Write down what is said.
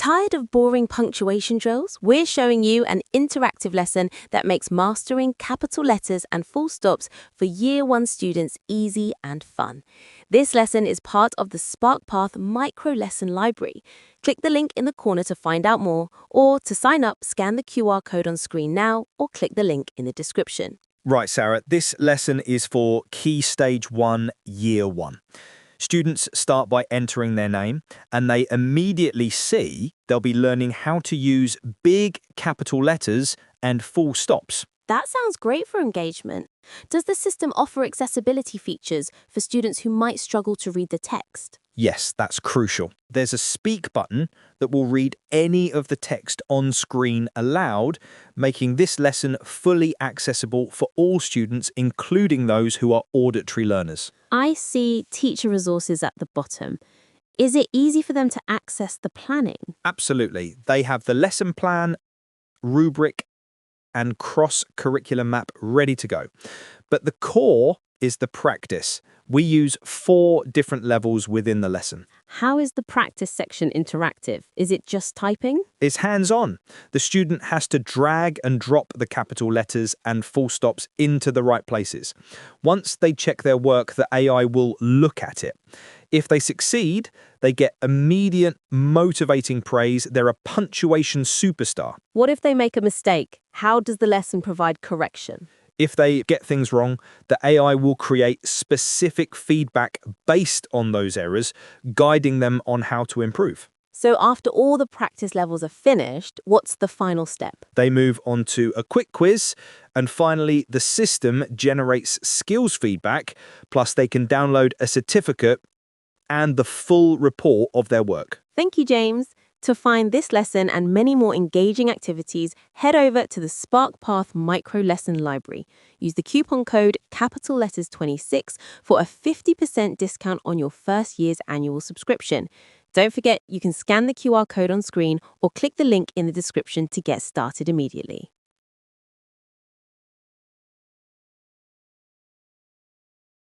Tired of boring punctuation drills? We're showing you an interactive lesson that makes mastering capital letters and full stops for Year 1 students easy and fun. This lesson is part of the SparkPath micro lesson library. Click the link in the corner to find out more, or to sign up, scan the QR code on screen now, or click the link in the description. Right, Sarah, this lesson is for Key Stage 1, Year 1. Students start by entering their name, and they immediately see they'll be learning how to use big capital letters and full stops. That sounds great for engagement. Does the system offer accessibility features for students who might struggle to read the text? Yes, that's crucial. There's a speak button that will read any of the text on screen aloud, making this lesson fully accessible for all students, including those who are auditory learners. I see teacher resources at the bottom. Is it easy for them to access the planning? Absolutely. They have the lesson plan, rubric, and cross-curriculum map ready to go. But the core is the practice. We use 4 different levels within the lesson. How is the practice section interactive? Is it just typing? It's hands-on. The student has to drag and drop the capital letters and full stops into the right places. Once they check their work, the AI will look at it. If they succeed, they get immediate, motivating praise. They're a punctuation superstar. What if they make a mistake? How does the lesson provide correction? If they get things wrong, the AI will create specific feedback based on those errors, guiding them on how to improve. So after all the practice levels are finished, what's the final step? They move on to a quick quiz, and finally, the system generates skills feedback, plus they can download a certificate and the full report of their work. Thank you, James. To find this lesson and many more engaging activities, head over to the SparkPath micro lesson library. Use the coupon code capital letters 26 for a 50% discount on your first year's annual subscription. Don't forget, you can scan the QR code on screen or click the link in the description to get started immediately.